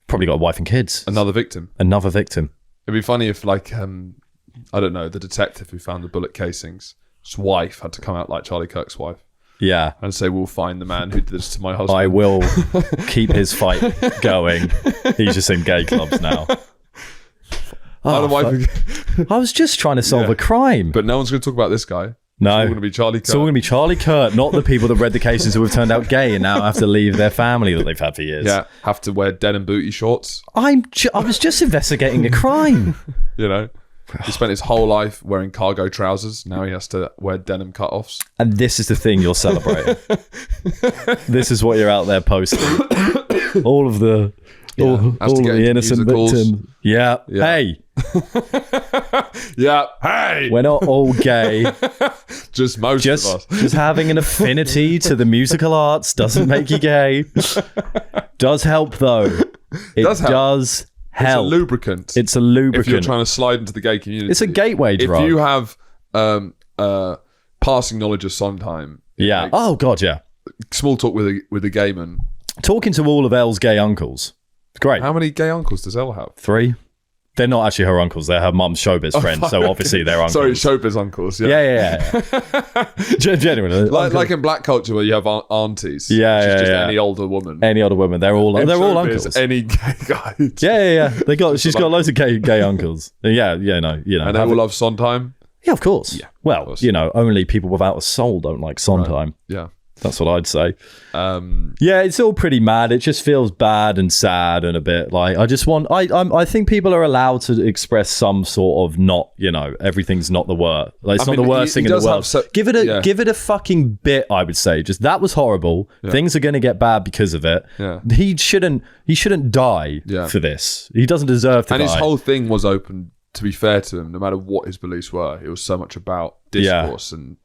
Probably got a wife and kids. Another victim. It'd be funny if like, I don't know, the detective who found the bullet casings, his wife had to come out like Charlie Kirk's wife. Yeah. And say, we'll find the man who did this to my husband. I will keep his fight going. He's just in gay clubs now. I was just trying to solve a crime. But no one's going to talk about this guy. No. It's all going to be Charlie Kirk. It's all going to be Charlie Kirk, not the people that read the cases who have turned out gay and now have to leave their family that they've had for years. Yeah, have to wear denim booty shorts. I was just investigating a crime. You know, he spent his whole life wearing cargo trousers. Now he has to wear denim cutoffs. And this is the thing you're celebrating. This is what you're out there posting. All of the... all of the innocent victims. Yeah. Hey. Yeah. Hey. We're not all gay. Just most of us. Just having an affinity to the musical arts doesn't make you gay. Does help though. It does help. It's a lubricant. It's a lubricant. If you're trying to slide into the gay community. It's a gateway drug. If you have passing knowledge of Sondheim. Yeah. Like, oh God, yeah. Small talk with a gay man. Talking to all of Elle's gay uncles. It's great. How many gay uncles does Elle have? 3. They're not actually her uncles. They're her mum's showbiz friends. So obviously they're uncles. Sorry, showbiz uncles. Yeah. Genuinely. Like in black culture where you have aunties. Yeah, She's just yeah. any older woman. Any other women. They're all showbiz, uncles. Any gay guy. Yeah. She's got loads of gay uncles. Yeah, no, And they all love Sondheim. Yeah, of course. Yeah, well, of course. only people without a soul don't like Sondheim. Yeah. That's what I'd say. Yeah, it's all pretty mad. It just feels bad and sad and a bit like I think people are allowed to express some sort of not, everything's not the worst. Like, it's not the worst thing in the world. Give it a fucking bit, I would say. Just that was horrible. Yeah. Things are going to get bad because of it. Yeah. He shouldn't die for this. He doesn't deserve to die. And his whole thing was open, to be fair to him, no matter what his beliefs were. It was so much about discourse and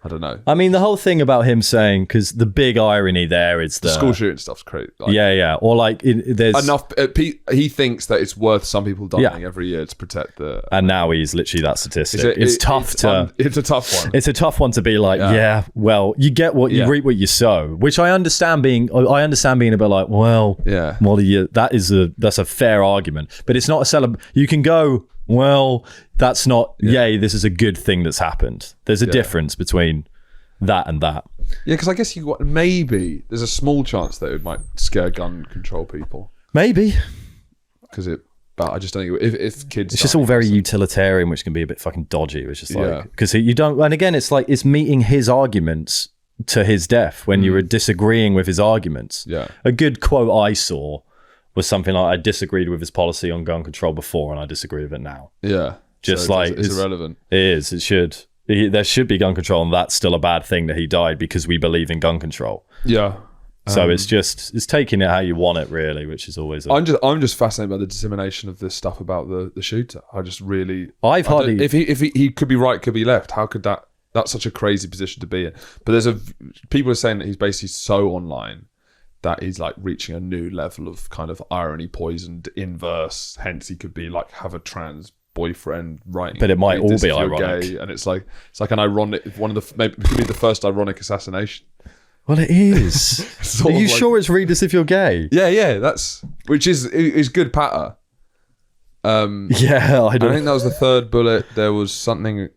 I don't know. I mean, the whole thing about him saying, because the big irony there is the school shooting stuff's crazy. Or like there's enough. He thinks that it's worth some people dying every year to protect the. And now he's literally that statistic. It's a tough one. It's a tough one to be like, well, you get what you reap what you sow, which I understand being a bit like, well, what are you? That's a fair argument, but it's not a You can go, well, that's not, this is a good thing that's happened. There's a difference between that and that. Yeah, because I guess maybe there's a small chance that it might scare gun control people. Maybe. But I just don't think if kids... It's just all very utilitarian, which can be a bit fucking dodgy. It's just like, because you don't, and again, it's like, it's meeting his arguments to his death when you were disagreeing with his arguments. Yeah. A good quote I saw was something like, I disagreed with his policy on gun control before and I disagree with it now. Yeah. Just it's irrelevant. It is. It should. There should be gun control, and that's still a bad thing that he died because we believe in gun control. Yeah. So it's taking it how you want it, really, which is always. I'm just fascinated by the dissemination of this stuff about the shooter. I just really. If he could be right, could be left. How could that? That's such a crazy position to be in. But people are saying that he's basically so online that he's like reaching a new level of kind of irony poisoned in verse. Hence, he could be like have a trans boyfriend writing. But it might all be ironic, gay, and it's like an ironic maybe it could be the first ironic assassination. Well, it is. Are you sure it's read as if you're gay? Yeah. Which is good patter. I think that was the third bullet. There was something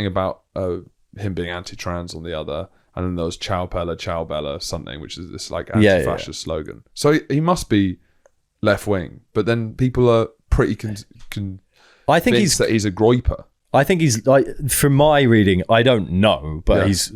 about him being anti-trans on the other. And then there was Ciao Bella, something, which is this like anti-fascist slogan. So he must be left-wing, but then people are pretty I think he's a groiper. I think he's like, from my reading, I don't know, but he's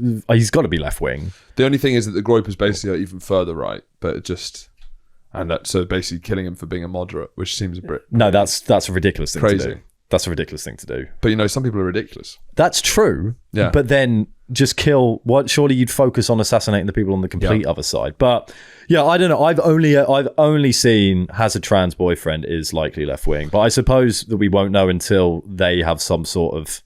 got to be left-wing. The only thing is that the groiper's basically even further right, but so basically killing him for being a moderate, which seems a bit... No, that's a ridiculous thing to do. That's a ridiculous thing to do. But some people are ridiculous. That's true. Yeah. But then just kill what? Surely you'd focus on assassinating the people on the complete other side. But yeah, I don't know. I've only seen has a trans boyfriend is likely left wing. But I suppose that we won't know until they have some sort of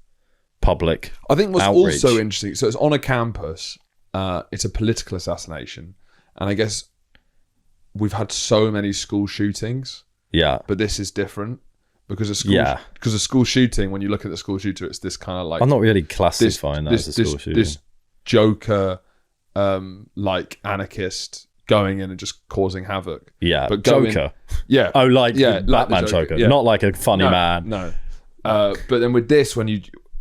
public. I think what's outreach. Also interesting. So it's on a campus. It's a political assassination, and I guess we've had so many school shootings. Yeah. But this is different. Because a school shooting, when you look at the school shooter, it's this kind of like... I'm not really classifying that as a school shooting. This joker, like anarchist going in and just causing havoc. Yeah, but Joker. Batman Joker. Not like a funny man. No. But then with this,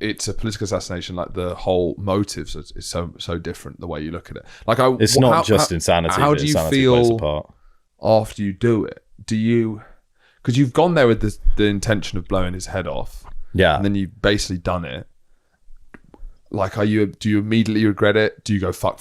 it's a political assassination, like the whole motives is so different, the way you look at it. Like it's not just insanity. How do you feel after you do it? Do you... Because you've gone there with the intention of blowing his head off. Yeah. And then you've basically done it. Like, do you immediately regret it? Do you go, fuck?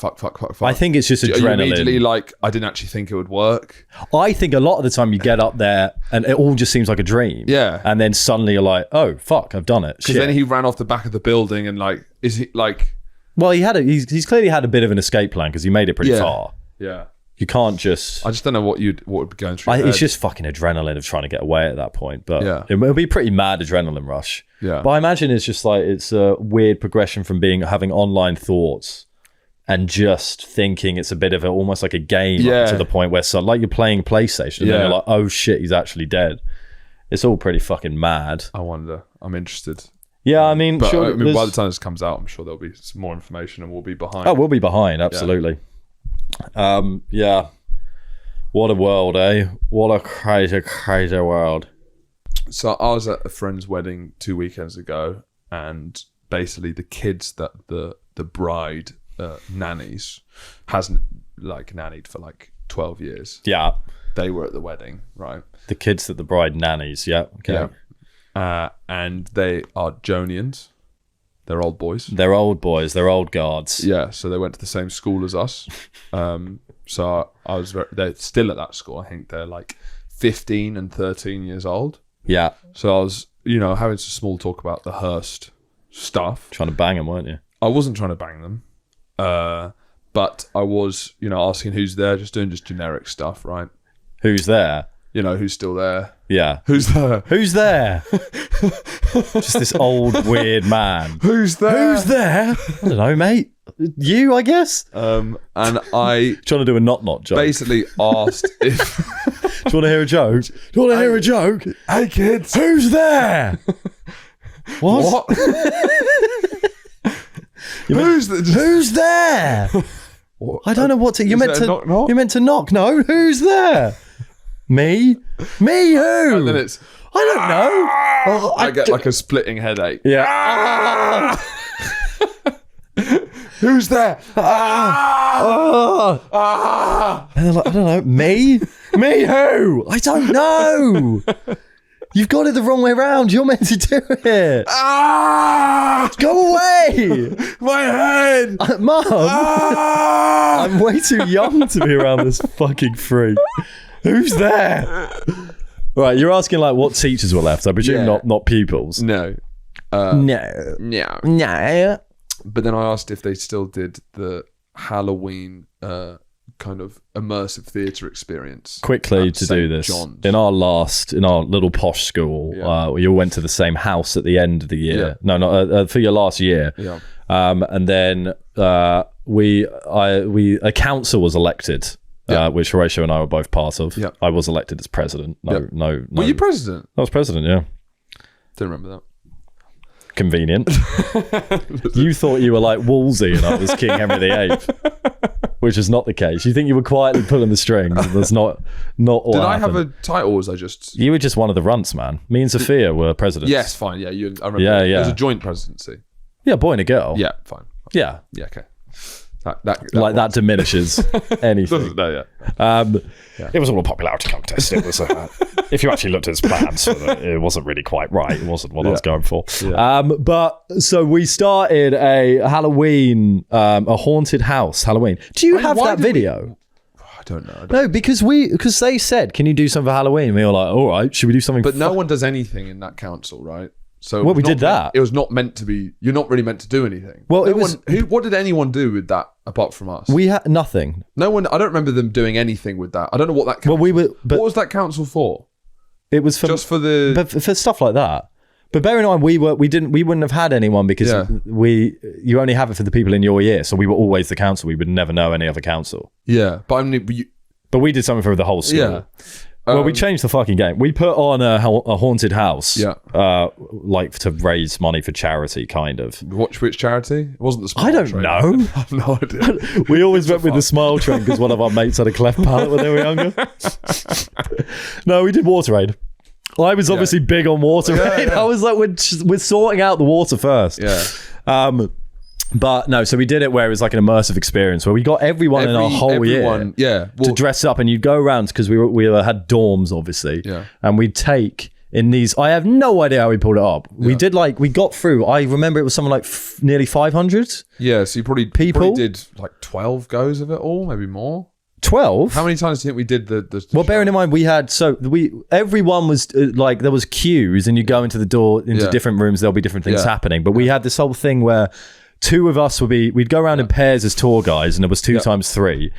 I think it's just adrenaline. Are you immediately like, I didn't actually think it would work? I think a lot of the time you get up there and it all just seems like a dream. Yeah. And then suddenly you're like, oh, fuck, I've done it. Because then he ran off the back of the building and like, is he like... Well, he's clearly had a bit of an escape plan because he made it pretty far. Yeah. You can't just... I just don't know what would be going through. It's just fucking adrenaline of trying to get away at that point. But it'll be a pretty mad adrenaline rush. Yeah. But I imagine it's just like, it's a weird progression from having online thoughts and just thinking it's a bit of almost like a game to the point where like you're playing PlayStation and then you're like, oh shit, he's actually dead. It's all pretty fucking mad. I wonder. I'm interested. Yeah, I mean, by the time this comes out, I'm sure there'll be some more information and we'll be behind. Oh, we'll be behind, absolutely. Yeah. What a world, eh? What a crazy world. So I was at a friend's wedding 2 weekends ago, and basically the kids that the bride nannies hasn't like nannied for like 12 years. Yeah. They were at the wedding, right? The kids that the bride nannies, yeah. Okay. Yeah. And they are Jonians. They're old boys. They're old boys. They're old guards. Yeah, so they went to the same school as us. So I was they're still at that school. I think they're like 15 and 13 years old. Yeah. So I was, having some small talk about the Hearst stuff. Trying to bang them, weren't you? I wasn't trying to bang them. But I was, asking who's there, just doing generic stuff, right? Who's there? Who's still there? Yeah. Who's there? Who's there? Just this old, weird man. Who's there? Who's there? I don't know, mate. You, I guess. And I... Trying to do a not joke. Basically asked if... Do you want to hear a joke? Do you want to hear a joke? Hey, kids. Who's there? What? Who's there? I don't know what to... You meant to knock, knock? You meant to knock. No, who's there? Me? Me who? And then it's... I don't know. I get like a splitting headache. Yeah. Who's there? And they're like, I don't know. Me? Me who? I don't know. You've got it the wrong way around. You're meant to do it. Go away. My head. Mum. I'm way too young to be around this fucking freak. Who's there? Right, you're asking like what teachers were left. I presume not pupils. No. No. But then I asked if they still did the Halloween kind of immersive theatre experience. Quickly to do this. John's. In our little posh school, we all went to the same house at the end of the year. Yeah. No, not for your last year. Yeah. And then a council was elected. Which Horatio and I were both part of. Yeah. I was elected as president. No. Were you president? I was president, yeah. Don't remember that. Convenient. You thought you were like Wolsey and I was King Henry VIII, which is not the case. You think you were quietly pulling the strings. That's not what Did happened. I have a title or was I just... You were just one of the runts, man. Me and Sophia were presidents. Yes, fine. Yeah, I remember. Yeah. It was a joint presidency. Yeah, boy and a girl. Yeah, fine. Yeah. Yeah, okay. That diminishes anything. No, It was all a popularity contest. It was if you actually looked at his plans, it wasn't really quite right. It wasn't what I was going for. Yeah. But so we started a Halloween, a haunted house Halloween. Do you have that video? I don't know. No, because they said, "Can you do something for Halloween?" And we were like, "All right, should we do something?" But no one does anything in that council, right? So well, we did that. It was not meant to be. You're not really meant to do anything. Well, it was. What did anyone do with that apart from us? We had nothing. No one. I don't remember them doing anything with that. I don't know what that. Council, what was that council for? It was for for stuff like that. But bear in mind, we wouldn't have had anyone because you only have it for the people in your year. So we were always the council. We would never know any other council. Yeah, but but we did something for the whole school. Yeah. Well, we changed the fucking game. We put on a haunted house, like to raise money for charity, kind of. Which charity? It wasn't the Smile Train. Train. I don't know. I have no idea. We always went with the Smile Train because one of our mates had a cleft palate when they were younger. No, we did Water Aid. I was obviously big on Water Aid. I was like, we're sorting out the water first. Yeah. But no, so we did it where it was like an immersive experience where we got everyone in our whole year to dress up, and you'd go around because we had dorms obviously, and we'd take in these. I have no idea how we pulled it up. We did we got through. I remember it was something like nearly 500. Yeah, so you probably did like 12 goes of it all, maybe more. 12? How many times do you think we did the well, bearing in mind everyone was there was queues, and you go into the door into different rooms. There'll be different things happening, but we had this whole thing where. Two of us we'd go around in pairs as tour guides, and it was 2 times 3.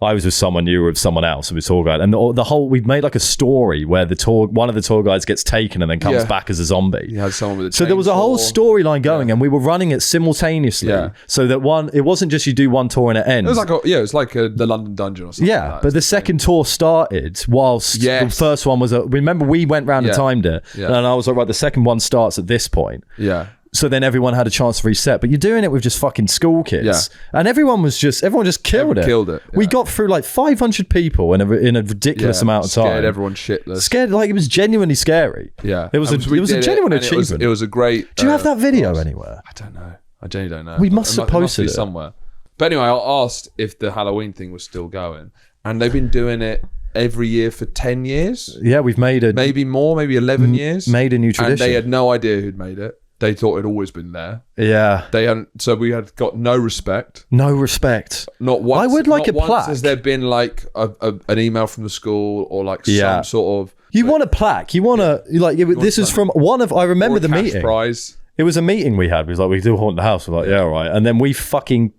I was with someone, you were with someone else, who was tour guide. And the whole, we've made like a story where one of the tour guides gets taken and then comes back as a zombie. You had someone with a So there was a whole storyline going, and we were running it simultaneously. So that it wasn't just you do one tour and it ends. It was like the London Dungeon or something. Yeah, like but the second tour started whilst the first one was remember we went round and timed it. And I was like, right, the second one starts at this point. Yeah. So then everyone had a chance to reset, but you're doing it with just fucking school kids, and everyone just killed it. Killed it. Yeah. We got through like 500 people in a ridiculous amount of time. Scared everyone shitless. Scared, like it was genuinely scary. Yeah, it was a genuine achievement. It was a great. Do you have that video anywhere? I don't know. I genuinely don't know. We must have posted it somewhere. But anyway, I asked if the Halloween thing was still going, and they've been doing it every year for 10 years. Yeah, we've made maybe more, maybe 11 years. Made a new tradition. And they had no idea who'd made it. they thought it'd always been there. Yeah. They hadn't. So we had got no respect. No respect. Not once. I would like not a once plaque. has there been like an email from the school or like some sort of. You want a plaque. You want to like. This is from one of. I remember the meeting. Prize. It was a meeting we had. We was like, we do haunt the house. We're like, yeah, all right. And then we fucking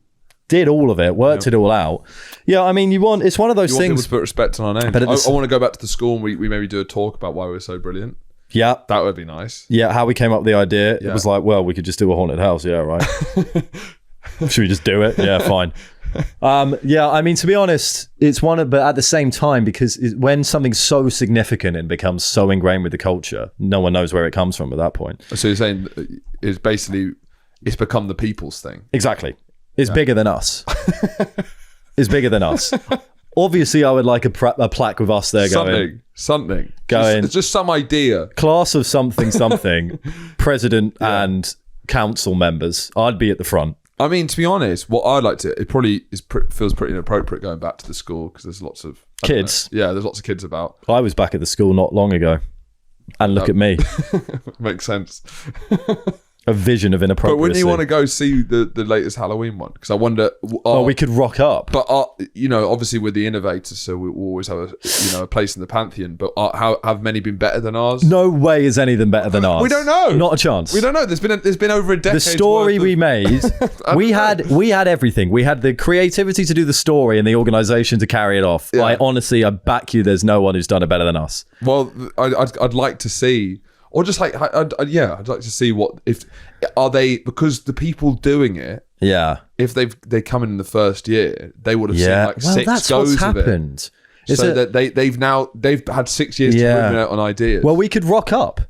did all of it, worked it all out. Yeah, I mean, it's one of those things. People to put respect on our name. But I want to go back to the school and we maybe do a talk about why we're so brilliant. Yeah. That would be nice. Yeah, how we came up with the idea. Yeah. It was like, well, we could just do a haunted house. Yeah, right. Should we just do it? Yeah, fine. Yeah, I mean, to be honest, it's but at the same time, because when something's so significant and becomes so ingrained with the culture, no one knows where it comes from at that point. So you're saying it's become the people's thing. Exactly. It's bigger than us. It's bigger than us. Obviously, I would like a plaque with us there Something. Going. Just some idea. Class of something, president and council members. I'd be at the front. I mean, to be honest, what I'd like to, it probably feels pretty inappropriate going back to the school because there's lots of kids. Yeah, there's lots of kids about. I was back at the school not long ago. And look at me. Makes sense. A vision of inappropriacy. But wouldn't you want to go see the latest Halloween one? Because I wonder. We could rock up. But obviously we're the innovators, so we always have a place in the pantheon. But have many been better than ours? No way is any of them better than ours. We don't know. Not a chance. We don't know. There's been over a decade. The story we made, we had everything. We had the creativity to do the story and the organisation to carry it off. Yeah. I back you. There's no one who's done it better than us. Well, I'd like to see. Or just like, I'd like to see are they, because the people doing it, if they come in the first year, they would have seen like six goes of it. So that they've had 6 years to move out on ideas. Well, we could rock up.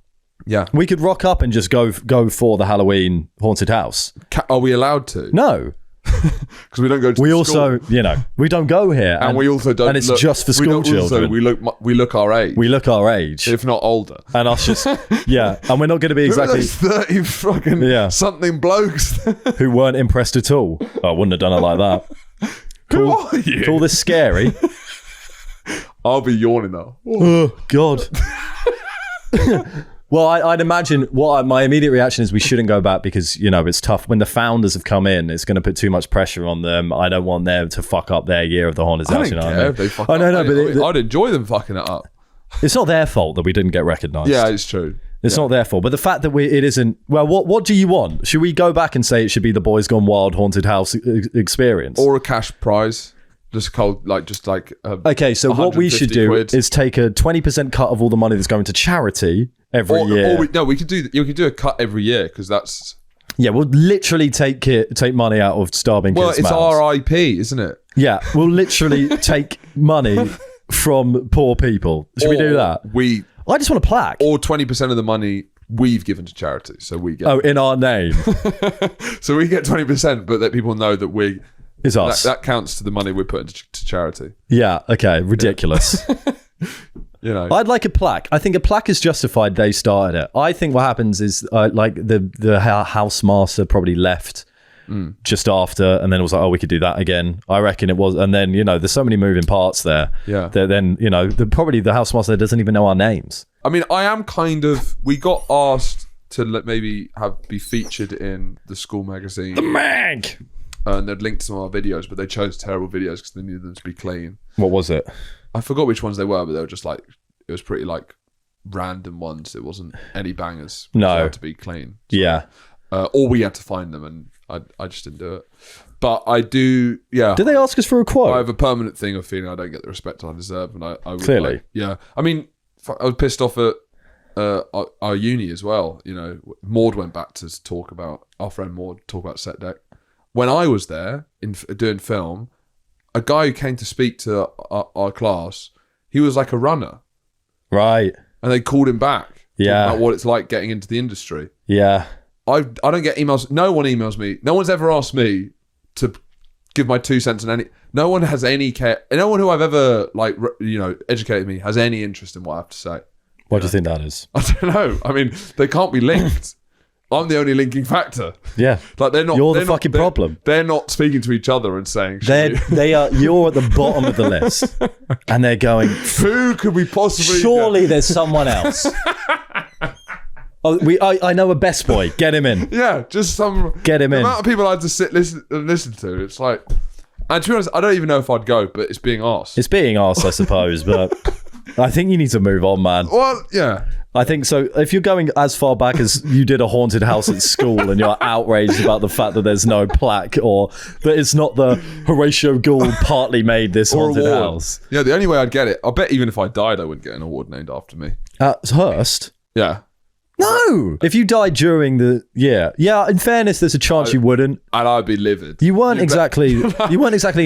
Yeah. We could rock up and just go for the Halloween haunted house. Are we allowed to? No. Because we don't go to we the also school. We don't go here, and we also don't, and it's just for school children. We look our age, if not older, and us just and we're not going to be exactly 30 fucking something blokes who weren't impressed at all. I wouldn't have done it like that. Who are you? Call this scary. I'll be yawning though. Oh God. Well, I'd imagine my immediate reaction is we shouldn't go back because, it's tough. When the founders have come in, it's going to put too much pressure on them. I don't want them to fuck up their year of the haunted house. I don't care if they fuck up. I'd enjoy them fucking it up. It's not their fault that we didn't get recognised. Yeah, it's true. It's not their fault. But the fact that it isn't... Well, what do you want? Should we go back and say it should be the Boys Gone Wild haunted house experience? Or a cash prize? Okay, so what we should do is take a 20% cut of all the money that's going to charity every year. We could do a cut every year because that's... Yeah, we'll literally take money out of starving kids' it's our IP, isn't it? Yeah, we'll literally take money from poor people. Should we do that? I just want a plaque. Or 20% of the money we've given to charity, so we get... Oh, in our name. So we get 20%, but that people know that it's us. That counts to the money we're putting to charity. Yeah, okay, ridiculous. I'd like a plaque. I think a plaque is justified. They started it. I think what happens is like the housemaster probably left just after, and then it was like, we could do that again. I reckon it was, and then there's so many moving parts there. Yeah. That then probably the housemaster doesn't even know our names. I mean, I am we got asked to maybe be featured in the school magazine, The Mag. And they'd linked some of our videos, but they chose terrible videos because they needed them to be clean. What was it? I forgot which ones they were, but they were just like, it was pretty like random ones. It wasn't any bangers. No. It had to be clean. So, yeah. Or we had to find them, and I just didn't do it. But I do, yeah. Did they ask us for a quote? I have a permanent thing of feeling I don't get the respect I deserve, and I would Clearly. Yeah. I mean, I was pissed off at our uni as well. Maud went back to talk about, our friend Maud, talk about set deck. When I was there doing film, a guy who came to speak to our class, he was like a runner. Right. And they called him back. Yeah. About what it's like getting into the industry. Yeah. I don't get emails. No one emails me. No one's ever asked me to give my 2 cents in any... No one has any care... No one who I've ever, educated me has any interest in what I have to say. What do you think that is? I don't know. I mean, they can't be linked. I'm the only linking factor. Yeah. Like they're not. You're the fucking problem. They're not speaking to each other and saying. They are. You're at the bottom of the list, and they're going. Who could we possibly? Surely there's someone else. Oh, I know a best boy. Get him in. Yeah, just some. Get him the in. amount of people I had to listen to. It's like, and to be honest, I don't even know if I'd go, but it's being asked. It's being asked, I suppose, but I think you need to move on, man. Well, yeah. I think so. If you're going as far back as you did a haunted house at school and you're outraged about the fact that there's no plaque or that it's not the Horatio Gould partly made this haunted house. Yeah, the only way I'd get it, I bet even if I died, I wouldn't get an award named after me. At Hearst? Yeah. No! If you died during the... Yeah, in fairness, there's a chance you wouldn't. And I'd be livid. You weren't exactly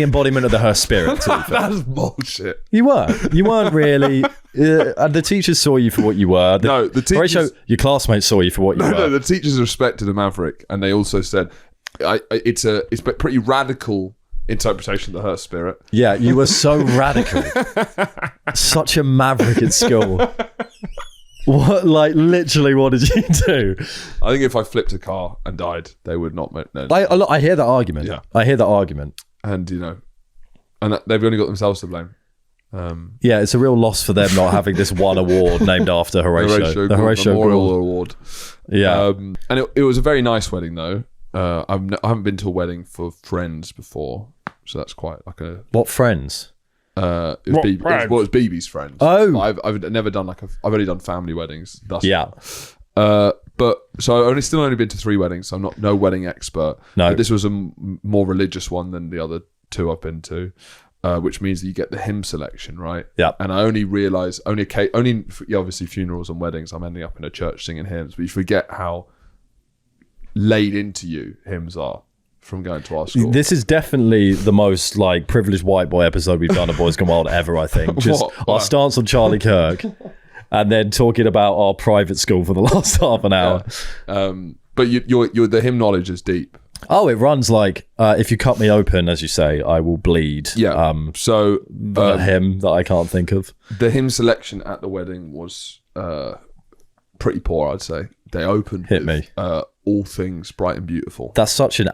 embodiment of the Hearst spirit, to be fair. That's bullshit. You weren't really... and the teachers saw you for what you were. The teachers... Horatio, your classmates saw you for what you were. No, the teachers respected a maverick, and they also said it's a pretty radical interpretation of the Hearst spirit. Yeah, you were so radical. Such a maverick at school. What, like, literally, what did you do? I think if I flipped a car and died, they would not know. I hear that argument. Yeah. I hear that argument. And, they've only got themselves to blame. Yeah, it's a real loss for them not having this one award named after Horatio. The Horatio Memorial Award. Yeah. And it was a very nice wedding, though. I haven't been to a wedding for friends before, so that's quite like a... What friends? It was BB's friends. Oh, I've never done I've only done family weddings. Yeah. But so I've only been to 3 weddings. So I'm no wedding expert. No, but this was a more religious one than the other 2 I've been to, which means that you get the hymn selection, right? Yeah. And I only realised obviously funerals and weddings, I'm ending up in a church singing hymns, but you forget how laid into you hymns are. From going to our school. This is definitely the most like privileged white boy episode we've done at Boys Gone Wild ever, I think. Just our stance on Charlie Kirk and then talking about our private school for the last half an hour. Yeah. But you're the hymn knowledge is deep. Oh, it runs like if you cut me open, as you say, I will bleed. Yeah. So the hymn that I can't think of. The hymn selection at the wedding was pretty poor, I'd say. They opened with All Things Bright and Beautiful. That's such an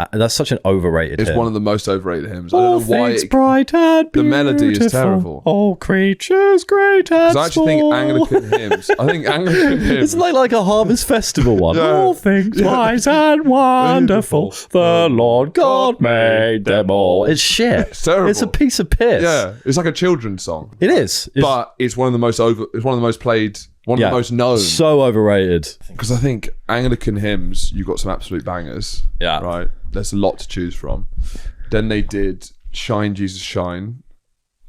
overrated hymn. It's one of the most overrated hymns. I don't know why bright and the melody is terrible. All creatures great and small. I actually think Anglican hymns. It's like a harvest festival one. Yeah. All things wise and wonderful. The Lord God made them all. It's shit. It's terrible. It's a piece of piss. Yeah, it's like a children's song. It is. But it's one of the most played. One of the most known. So overrated. Because I think Anglican hymns, you've got some absolute bangers. Yeah. Right? There's a lot to choose from. Then they did Shine, Jesus, Shine.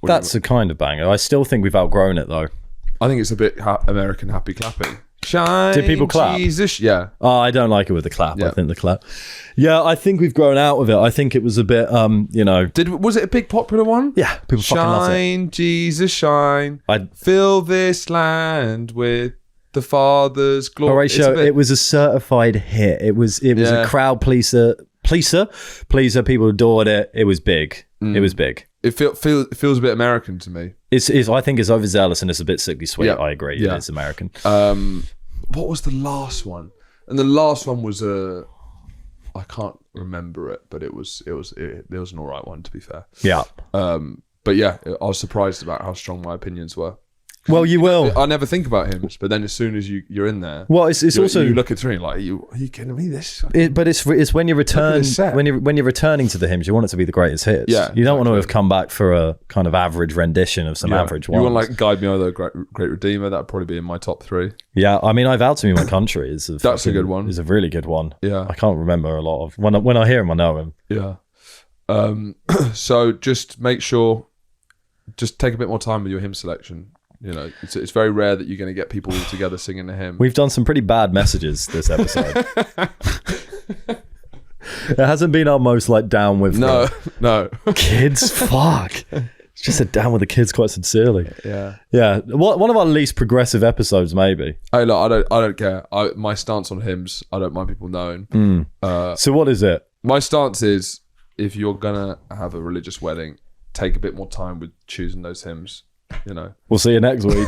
That's a kind of banger. I still think we've outgrown it, though. I think it's a bit American happy clapping. Shine, did people clap? Jesus. Yeah. Oh, I don't like it with the clap. Yeah. I think the clap. Yeah, I think we've grown out of it. I think it was a bit, Was it a big popular one? Yeah, people fucking loved it. Shine, Jesus, shine. Fill this land with the Father's glory. Horatio, it was a certified hit. It was a crowd pleaser. People adored it. It was big. It was big. It feels a bit American to me. I think it's overzealous and it's a bit sickly sweet. Yeah. I agree. Yeah. It is American. What was the last one? And the last one was I can't remember it, but it was an all right one, to be fair. Yeah. But yeah, I was surprised about how strong my opinions were. Well, you will. I never think about hymns, but then as soon as you're in there, well, it's also you look at three and like, are you kidding me? But it's when you return when you're returning to the hymns, you want it to be the greatest hits. Yeah, you don't want to have come back for a kind of average rendition of some average ones. You want like Guide Me O'er the Great Redeemer? That'd probably be in my top 3. Yeah, I mean, I Vowed to Me My Country is that's a good one. Is a really good one. Yeah, I can't remember a lot of when I hear him, I know him. Yeah. So just make sure, just take a bit more time with your hymn selection. You know, it's very rare that you're going to get people together singing a hymn. We've done some pretty bad messages this episode. It hasn't been our most like down with no kids. Fuck, it's just a down with the kids quite sincerely. Yeah. One of our least progressive episodes, maybe. Hey, look, I don't care. My stance on hymns, I don't mind people knowing. So what is it? My stance is, if you're gonna have a religious wedding, take a bit more time with choosing those hymns. You know. We'll see you next week.